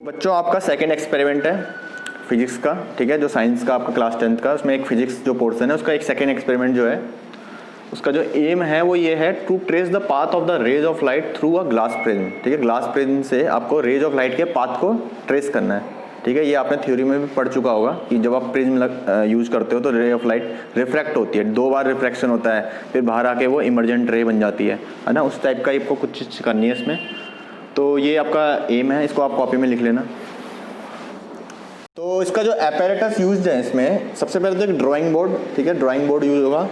बच्चों आपका second experiment है फिजिक्स का, ठीक है, जो साइंस का आपका क्लास 10th का, उसमें एक फिजिक्स जो पोर्शन है उसका एक सेकंड एक्सपेरिमेंट जो है उसका जो एम है वो ये है to trace the path of the rays of light through a glass prism. ठीक है, ग्लास प्रिज्म से आपको रेज ऑफ लाइट के पाथ को ट्रेस करना है। ठीक है, ये आपने थ्योरी में भी पढ़ चुका होगा कि जब आप प्रिज्म यूज करते हो तो रे ऑफ लाइट रिफ्रैक्ट होती है, 2 बार रिफ्रैक्शन होता है, फिर बाहर आके वो इमर्जेंट रे बन जाती है ना, उस टाइप का आपको कुछ चीज़ करनी है इसमें। तो ये आपका एम है, इसको आप कॉपी में लिख लेना। तो इसका जो एपेरेटस यूज्ड है इसमें सबसे पहले तो एक ड्राइंग बोर्ड, ठीक है, ड्राइंग बोर्ड यूज होगा,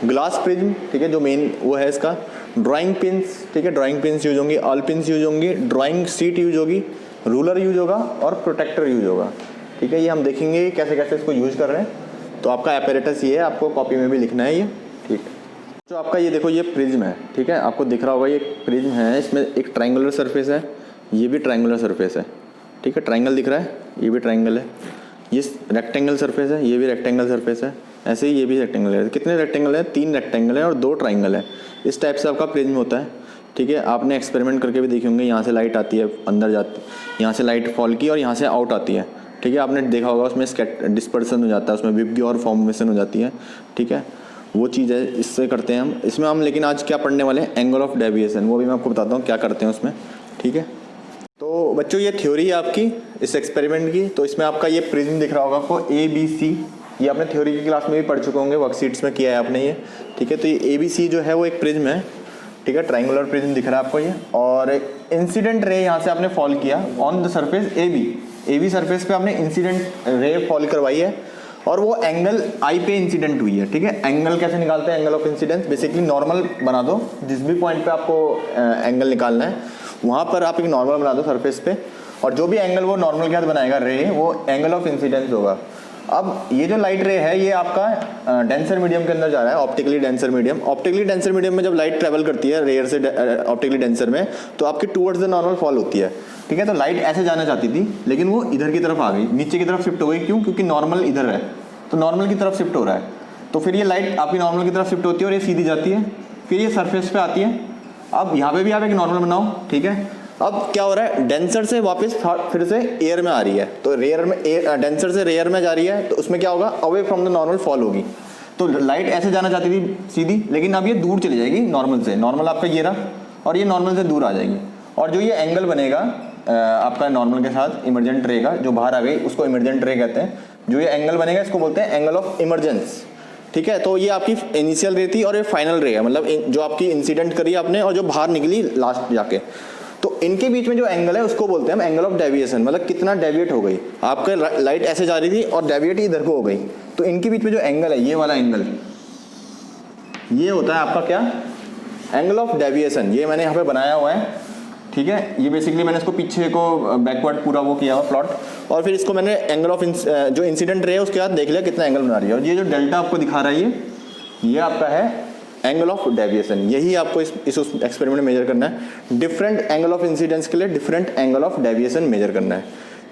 ग्लास प्रिज्म, ठीक है, जो मेन वो है इसका, ड्राइंग पिंस, ठीक है, ड्राइंग पिंस यूज होंगी, ऑल पिंस यूज होंगी, ड्राइंग शीट यूज होगी, रूलर यूज होगा और प्रोटेक्टर यूज होगा। ठीक है, ये हम देखेंगे कैसे कैसे इसको यूज कर रहे हैं। तो आपका एपेरेटस ये है, आपको कॉपी में भी लिखना है ये। ठीक है, तो आपका ये देखो ये प्रिज्म है, ठीक है, आपको दिख रहा होगा ये प्रिज्म है, इसमें एक ट्रायंगुलर सरफेस है, ये भी ट्रायंगुलर सरफेस है, ठीक है, ट्रायंगल दिख रहा है, ये भी ट्रायंगल है, ये रेक्टेंगल सरफेस है, ये भी रेक्टेंगल सरफेस है, ऐसे ही ये भी रेक्टेंगल है। कितने रेक्टेंगल है? 3 रेक्टेंगल है और 2 ट्रायंगल है। इस टाइप से आपका प्रिज्म होता है। ठीक है, आपने एक्सपेरिमेंट करके भी देखे होंगे, यहाँ से लाइट आती है अंदर जाती, यहाँ से लाइट फॉल की और यहाँ से आउट आती है। ठीक है, आपने देखा होगा उसमें डिस्पर्सन हो जाता है, उसमें विबग्योर फॉर्मेशन हो जाती है। ठीक है, वो चीज़ है, इससे करते हैं हम इसमें। हम लेकिन आज क्या पढ़ने वाले हैं? एंगल ऑफ डेविएशन, वो भी मैं आपको बताता हूँ क्या करते हैं उसमें। ठीक है, तो बच्चों ये थ्योरी है आपकी इस एक्सपेरिमेंट की। तो इसमें आपका ये प्रिज्म दिख रहा होगा आपको, ABC, ये आपने थ्योरी की क्लास में भी पढ़ चुके होंगे, वर्कशीट्स में किया है आपने ये। ठीक है, तो ये ABC जो है वो एक प्रिज्म है, ठीक है, ट्रायंगुलर प्रिज्म दिख रहा है आपको ये, और इंसिडेंट रे यहाँ से आपने फॉल किया on the surface AB surface पे आपने इंसिडेंट रे फॉल करवाई है और वो एंगल आई पे इंसिडेंट हुई है। ठीक है, एंगल कैसे निकालते हैं? Angle of incidence basically normal बना दो, जिस भी पॉइंट पे आपको एंगल निकालना है वहाँ पर आप एक नॉर्मल बना दो सरफेस पे, और जो भी एंगल वो नॉर्मल के साथ बनाएगा रे, वो एंगल ऑफ इंसिडेंस होगा। अब ये जो लाइट रे है ये आपका डेंसर मीडियम के अंदर जा रहा है, optically denser medium. Optically denser medium में जब लाइट ट्रेवल करती है रेयर से ऑप्टिकली डेंसर में, तो आपकी टूवर्ड्स द नॉर्मल फॉल होती है। ठीक है, तो लाइट ऐसे जाना चाहती थी लेकिन वो इधर की तरफ आ गई, नीचे की तरफ शिफ्ट हो गई। क्यों? क्योंकि नॉर्मल इधर है, तो नॉर्मल की तरफ शिफ्ट हो रहा है, तो फिर ये लाइट आपकी नॉर्मल की तरफ शिफ्ट होती है और ये सीधी जाती है, फिर ये सरफेस पे आती है। अब यहाँ पे भी आप एक नॉर्मल बनाओ, ठीक है। अब क्या हो रहा है? डेंसर से वापस फिर से एयर में आ रही है, तो रेयर में डेंसर से रेयर में जा रही है, तो उसमें क्या होगा? Away from the normal fall होगी। तो लाइट ऐसे जाना चाहती थी सीधी, लेकिन अब ये दूर चली जाएगी नॉर्मल से। नॉर्मल आपका ये रहा और ये नॉर्मल से दूर आ जाएगी, और जो ये एंगल बनेगा आपका नॉर्मल के साथ इमरजेंट रे का, जो बाहर आ गई उसको इमरजेंट रे कहते हैं। जो ये एंगल बनेगा इसको बोलते हैं एंगल ऑफ इमरजेंस। ठीक है, तो ये आपकी इनिशियल रे थी और ये फाइनल रे है, मतलब जो आपकी इंसिडेंट करी आपने और जो बाहर निकली लास्ट जाके। तो इनके बीच में जो एंगल है उसको बोलते हैं हम एंगल ऑफ डेविएशन, मतलब कितना डेविएट हो गई। आपका लाइट ऐसे जा रही थी और डेविएट ही इधर को हो गई, तो इनके बीच में जो एंगल है, ये वाला एंगल, ये होता है आपका क्या? Angle of deviation. ये मैंने यहाँ पे बनाया हुआ है, ठीक है। ये बेसिकली मैंने इसको पीछे को बैकवर्ड पूरा वो किया हुआ प्लॉट, और फिर इसको मैंने एंगल ऑफ जो इंसिडेंट रे है उसके बाद देख लिया कितना एंगल बना रही है। और ये जो डेल्टा आपको दिखा रहा है ये आपका है एंगल ऑफ डेविएशन। यही आपको इस एक्सपेरिमेंट में मेजर करना है। डिफरेंट एंगल ऑफ इंसिडेंस के लिए different angle of deviation measure करना है।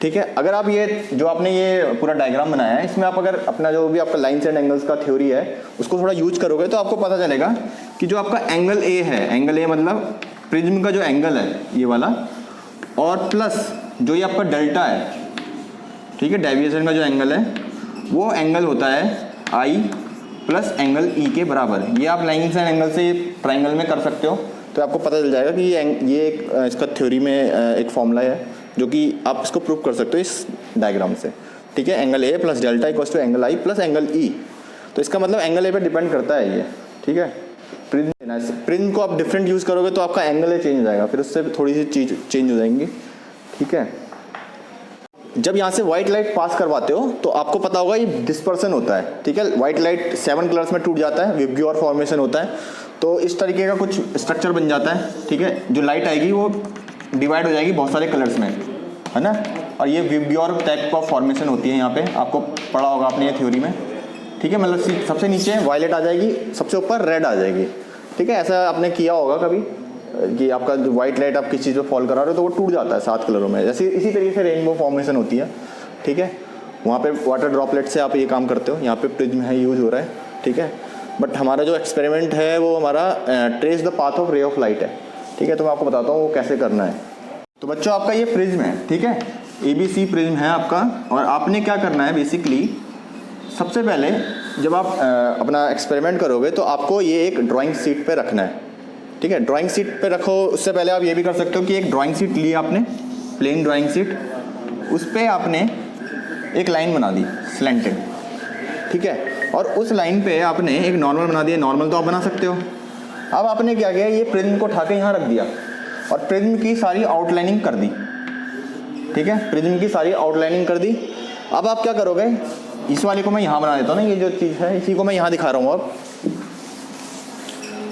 ठीक है, अगर आप ये जो आपने ये पूरा डायग्राम बनाया है, इसमें आप अगर अपना जो भी आपका लाइन्स एंड एंगल्स का थ्योरी है उसको थोड़ा यूज करोगे तो आपको पता चलेगा कि जो आपका एंगल ए है, एंगल ए मतलब प्रिज्म का जो एंगल है ये वाला, और प्लस जो ये आपका डेल्टा है, ठीक है, डेविएशन का जो एंगल है वो एंगल होता है आई प्लस एंगल ई के बराबर। ये आप लाइन्स एंड एंगल से ट्रायंगल में कर सकते हो, तो आपको पता चल जाएगा कि ये एक इसका थ्योरी में एक फॉर्मूला है जो कि आप इसको प्रूव कर सकते हो इस डायग्राम से। ठीक है, angle A plus delta equals to angle I plus angle E. तो इसका मतलब एंगल ए पे डिपेंड करता है ये। ठीक है, प्रिज्म को आप डिफरेंट यूज़ करोगे तो आपका एंगल ए चेंज हो जाएगा, फिर उससे थोड़ी सी चीज चेंज हो जाएंगी। ठीक है, जब यहाँ से व्हाइट लाइट पास करवाते हो तो आपको पता होगा ये डिस्पर्सन होता है। ठीक है, व्हाइट लाइट 7 कलर्स में टूट जाता है, विबग्योर फॉर्मेशन होता है, तो इस तरीके का कुछ स्ट्रक्चर बन जाता है। ठीक है, जो लाइट आएगी वो डिवाइड हो जाएगी बहुत सारे कलर्स में, है ना, और ये विबग्योर टाइप ऑफ फॉर्मेशन होती है। यहाँ पे आपको पढ़ा होगा आपने ये थ्योरी में। ठीक है, मतलब सबसे नीचे वायलेट आ जाएगी, सबसे ऊपर रेड आ जाएगी। ठीक है, ऐसा आपने किया होगा कभी कि आपका जो व्हाइट लाइट आप किसी चीज़ पे फॉल करा रहे हो तो वो टूट जाता है 7 कलरों में। जैसे इसी तरीके से रेनबो फॉर्मेशन होती है। ठीक है, वहाँ पे वाटर ड्रॉपलेट से आप ये काम करते हो, यहाँ पे प्रिज्म है यूज हो रहा है। ठीक है, बट हमारा जो एक्सपेरिमेंट है वो हमारा trace the path of ray of light है। ठीक है, तो मैं आपको बताता हूँ वो कैसे करना है। तो बच्चों आपका ये प्रिज्म है, ठीक है, ABC प्रिज्म है आपका। और आपने क्या करना है बेसिकली, सबसे पहले जब आप अपना एक्सपेरिमेंट करोगे तो आपको ये एक ड्राइंग शीट पे रखना है, ठीक है। ड्राइंग शीट पे रखो, उससे पहले आप ये भी कर सकते हो कि एक ड्राइंग शीट ली आपने, प्लेन ड्राइंग शीट, उस पर आपने एक लाइन बना दी स्लैंटेड, ठीक है। और उस लाइन पे आपने एक नॉर्मल बना दिया। नॉर्मल तो आप बना सकते हो। अब आपने क्या किया, ये प्रिज्म को उठा के यहाँ रख दिया और प्रिज्म की सारी आउटलाइनिंग कर दी, ठीक है। प्रिज्म की सारी आउटलाइनिंग कर दी। अब आप क्या करोगे, इस वाले को मैं यहाँ बना देता हूँ ना, ये जो चीज़ है इसी को मैं यहाँ दिखा रहा हूँ। अब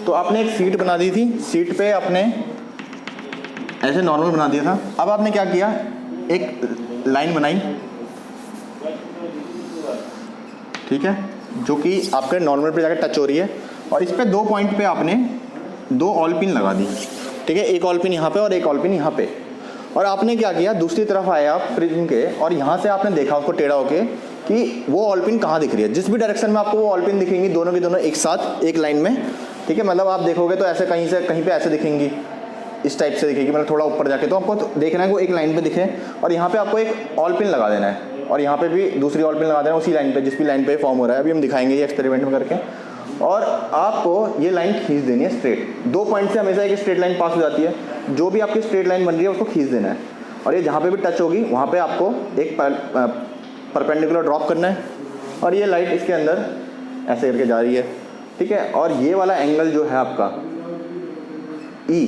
तो आपने एक सीट बना दी थी, सीट पे आपने ऐसे नॉर्मल बना दिया था। अब आपने क्या किया, एक लाइन बनाई, ठीक है, जो कि आपके नॉर्मल पे जाकर टच हो रही है। और इस पे 2 पॉइंट पे आपने 2 ऑल पिन लगा दी, ठीक है। एक ऑल पिन यहाँ पे और एक ऑल पिन यहाँ पे। और आपने क्या किया, दूसरी तरफ आए आप प्रिज्म के, और यहाँ से आपने देखा उसको टेढ़ा होके कि वो ऑल पिन कहाँ दिख रही है। जिस भी डायरेक्शन में आपको वो ऑल पिन दिखेंगी, दोनों की दोनों एक साथ एक लाइन में, ठीक है। मतलब आप देखोगे तो ऐसे कहीं से कहीं पे ऐसे दिखेंगी, इस टाइप से दिखेगी, मतलब थोड़ा ऊपर जाके। तो आपको तो देखना है कि वो एक लाइन पे दिखे। और यहाँ पे आपको एक ऑल पिन लगा देना है, और यहाँ पे भी दूसरी ऑल पिन लगा देना उसी लाइन पे, जिस भी लाइन पे फॉर्म हो रहा है। अभी हम दिखाएंगे ये एक्सपेरिमेंट में करके। और आपको ये लाइन खींच देनी है स्ट्रेट। 2 पॉइंट से हमेशा एक स्ट्रेट लाइन पास हो जाती है। जो भी आपकी स्ट्रेट लाइन बन रही है उसको खींच देना है। और ये जहाँ पे भी टच होगी वहाँ पे आपको एक परपेंडिकुलर ड्रॉप करना है। और ये लाइट इसके अंदर ऐसे करके जा रही है, ठीक है। और ये वाला एंगल जो है आपका E,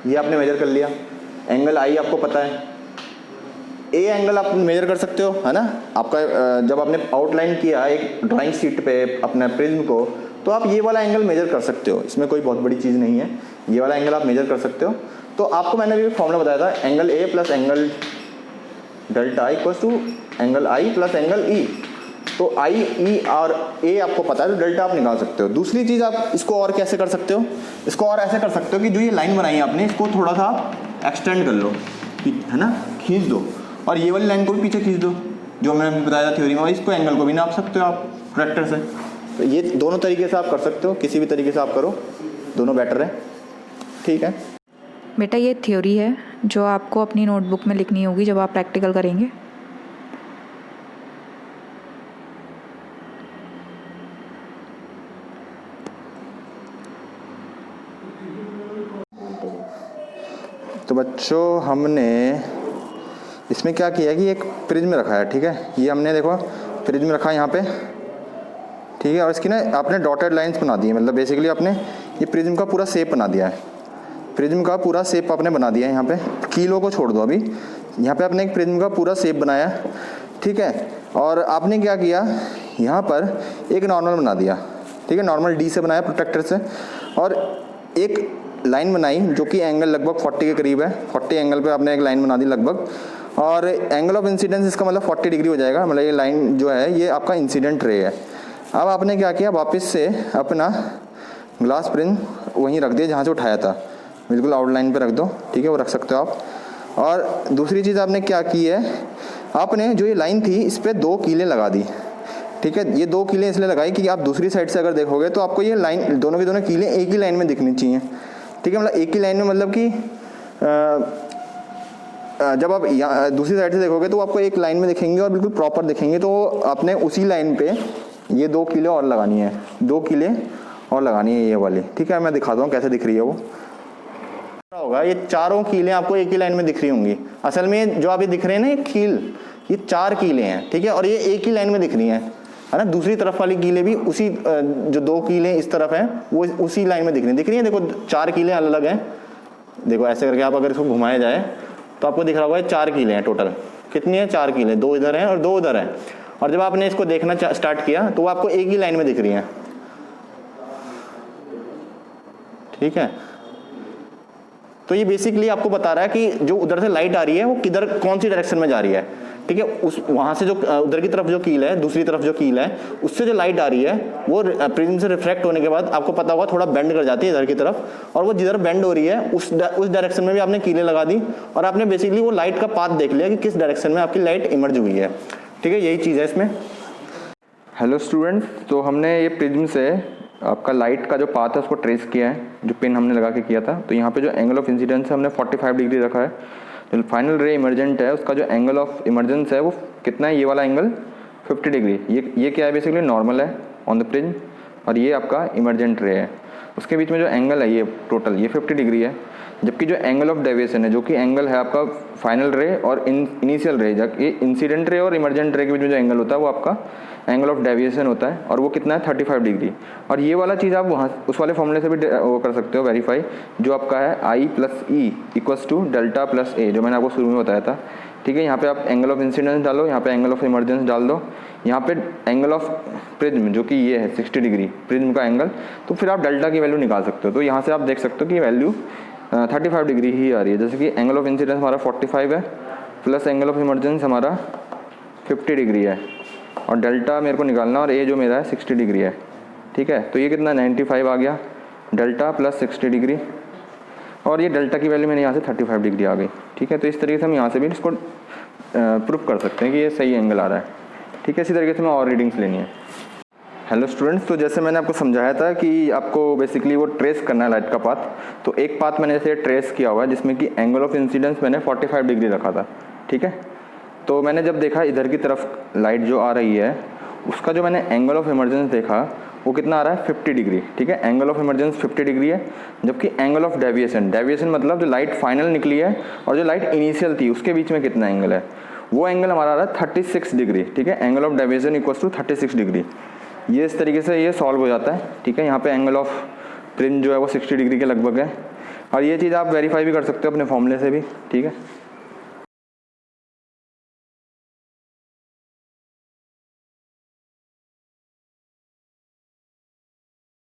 ये आपने मेजर कर लिया। एंगल I आपको पता है। A एंगल आप मेजर कर सकते हो, है ना। आपका जब आपने आउटलाइन किया एक ड्राइंग शीट पे अपने प्रिज्म को, तो आप ये वाला एंगल मेजर कर सकते हो। इसमें कोई बहुत बड़ी चीज़ नहीं है, ये वाला एंगल आप मेजर कर सकते हो। तो आपको मैंने अभी फॉर्मूला बताया था, angle A plus angle delta equals to angle I plus angle E। तो I, E और A आपको पता है, तो डेल्टा आप निकाल सकते हो। दूसरी चीज़ आप इसको और कैसे कर सकते हो, इसको और ऐसे कर सकते हो कि जो ये लाइन बनाई है आपने, इसको थोड़ा सा एक्सटेंड कर लो, है ना, खींच दो। और ये वाली लाइन को भी पीछे खींच दो, जो मैंने बताया था थ्योरी में। और इसको एंगल को भी नाप सकते हो आप प्रोट्रैक्टर से। तो ये दोनों तरीके से आप कर सकते हो, किसी भी तरीके से आप करो, दोनों बेटर है, ठीक है। बेटा ये थ्योरी है जो आपको अपनी नोटबुक में लिखनी होगी जब आप प्रैक्टिकल करेंगे। तो बच्चों हमने इसमें क्या किया कि एक प्रिज्म रखा है, ठीक है। ये हमने देखो प्रिज्म रखा है यहाँ पे, ठीक है। और इसकी ना आपने डॉटेड लाइंस बना दी है, मतलब बेसिकली आपने ये प्रिज्म का पूरा शेप बना दिया है। प्रिज्म का पूरा शेप आपने बना दिया है। यहाँ पे कीलो को छोड़ दो अभी, यहाँ पे आपने एक प्रिज्म का पूरा शेप बनाया, ठीक है। और आपने क्या किया, यहाँ पर एक नॉर्मल बना दिया, ठीक है। नॉर्मल D से बनाया प्रोट्रैक्टर से। और एक लाइन बनाई जो कि एंगल लगभग 40 के करीब है। 40 एंगल पे आपने एक लाइन बना दी लगभग। और एंगल ऑफ इंसिडेंस इसका मतलब 40 डिग्री हो जाएगा। मतलब ये लाइन जो है ये आपका इंसिडेंट रे है। अब आपने क्या किया, वापस से अपना ग्लास प्रिज्म वहीं रख दिया जहाँ से उठाया था, बिल्कुल आउटलाइन पे रख दो, ठीक है, वो रख सकते हो आप। और दूसरी चीज़ आपने क्या की है, आपने जो ये लाइन थी इस पर 2 कीलें लगा दी, ठीक है। ये 2 कीलें इसलिए लगाई कि आप दूसरी साइड से अगर देखोगे तो आपको ये लाइन, दोनों की दोनों कीलें एक ही लाइन में दिखनी चाहिए, ठीक है। मतलब एक ही लाइन में, मतलब कि जब आप दूसरी साइड से देखोगे तो आपको एक लाइन में दिखेंगे और बिल्कुल प्रॉपर दिखेंगे। तो आपने उसी लाइन पे ये 2 कीलें और लगानी है, 2 कीलें और लगानी है ये वाली, ठीक है। मैं दिखाता हूँ कैसे दिख रही है वो। होगा ये चारों कीलें आपको एक ही लाइन में दिख रही होंगी। असल में जो अभी दिख रहे हैं ना ये कील, ये 4 कीलें हैं, ठीक है। और ये एक ही लाइन में दिख रही हैं, है ना। दूसरी तरफ वाली कीलें भी उसी, जो 2 कीलें इस तरफ हैं वो उसी लाइन में दिख रही हैं। देखो 4 कीलें अलग अलग हैं, देखो ऐसे करके आप अगर इसको घुमाया जाए तो आपको दिख रहा होगा 4 कीलें हैं टोटल। कितनी है, 4 कीलें, 2 इधर हैं और 2 उधर हैं। और जब आपने इसको देखना स्टार्ट किया तो वो आपको एक ही लाइन में दिख रही हैं, ठीक है। तो ये बेसिकली आपको बता रहा है कि जो उधर से लाइट आ रही है वो किधर, कौन सी डायरेक्शन में जा रही है, ठीक है। उस वहाँ से जो उधर की तरफ जो कील है, दूसरी तरफ जो कील है, उससे जो लाइट आ रही है वो प्रिज्म से रिफ्लेक्ट होने के बाद आपको पता होगा थोड़ा बेंड कर जाती है इधर की तरफ। और वो जिधर बेंड हो रही है उस डायरेक्शन में भी आपने कीलें लगा दी और आपने बेसिकली वो लाइट का पाथ देख लिया कि किस डायरेक्शन में आपकी लाइट इमर्ज हुई है, ठीक है। यही चीज़ है इसमें। हेलो स्टूडेंट, तो हमने ये प्रिज्म से आपका लाइट का जो पाथ है उसको ट्रेस किया है, जो पिन हमने लगा के किया था। तो यहाँ पे जो एंगल ऑफ इंसिडेंस है हमने 45 डिग्री रखा है। जो फाइनल रे इमर्जेंट है उसका जो एंगल ऑफ इमर्जेंस है वो कितना है, ये वाला एंगल 50 डिग्री। ये क्या है, बेसिकली नॉर्मल है ऑन द प्रिज्म, और ये आपका इमर्जेंट रे है। उसके बीच में जो एंगल है ये टोटल ये 50 डिग्री है। जबकि जो एंगल ऑफ डेविएशन है, जो कि एंगल है आपका फाइनल रे और इनिशियल रे, जबकि इंसिडेंट रे और इमर्जेंट रे के बीच में जो एंगल होता है वो आपका एंगल ऑफ डेविएशन होता है, और वो कितना है 35 डिग्री। और ये वाला चीज़ आप वहाँ उस वाले फॉर्मूले से भी वो कर सकते हो वेरीफाई, जो आपका है I + E = delta plus A, जो मैंने आपको शुरू में बताया था। ठीक है, यहाँ पे आप एंगल ऑफ इंसिडेंस डालो, यहाँ पे एंगल ऑफ इमर्जेंस डाल दो, यहाँ पे एंगल ऑफ प्रिज्म जो कि ये है 60 डिग्री प्रिज्म का एंगल, तो फिर आप डेल्टा की वैल्यू निकाल सकते हो। तो यहाँ से आप देख सकते हो कि वैल्यू 35 डिग्री ही आ रही है। जैसे कि एंगल ऑफ इंसिडेंस हमारा 45 है प्लस एंगल ऑफ इमर्जेंस हमारा 50 डिग्री है, और डेल्टा मेरे को निकालना, और ए जो मेरा है 60 डिग्री है। ठीक है, तो ये कितना 95 आ गया, डेल्टा प्लस 60 डिग्री, और ये डेल्टा की वैल्यू मैंने यहाँ से 35 डिग्री आ गई। ठीक है, तो इस तरीके से हम यहाँ से भी इसको प्रूफ कर सकते हैं कि ये सही एंगल आ रहा है। ठीक है, इसी तरीके से हमें और रीडिंग्स लेनी है। हेलो स्टूडेंट्स, तो जैसे मैंने आपको समझाया था कि आपको बेसिकली वो ट्रेस करना है लाइट का पाथ, तो एक पाथ मैंने जैसे ट्रेस किया हुआ है जिसमें कि एंगल ऑफ इंसिडेंस मैंने 45 डिग्री रखा था। ठीक है, तो मैंने जब देखा इधर की तरफ लाइट जो आ रही है उसका जो मैंने एंगल ऑफ इमर्जेंस देखा वो कितना आ रहा है 50 डिग्री। ठीक है, एंगल ऑफ इमर्जेंस 50 डिग्री है, जबकि एंगल ऑफ डेविएशन मतलब जो लाइट फाइनल निकली है और जो लाइट इनिशियल थी उसके बीच में कितना एंगल है, वो एंगल हमारा आ रहा है 36 डिग्री। ठीक है, एंगल ऑफ डेविएशन = 36 डिग्री। ये इस तरीके से ये सॉल्व हो जाता है। ठीक है, यहाँ पे एंगल ऑफ प्रिज्म जो है वो 60 डिग्री के लगभग है, और ये चीज़ आप वेरीफाई भी कर सकते हो अपने फॉर्मूले से भी। ठीक है।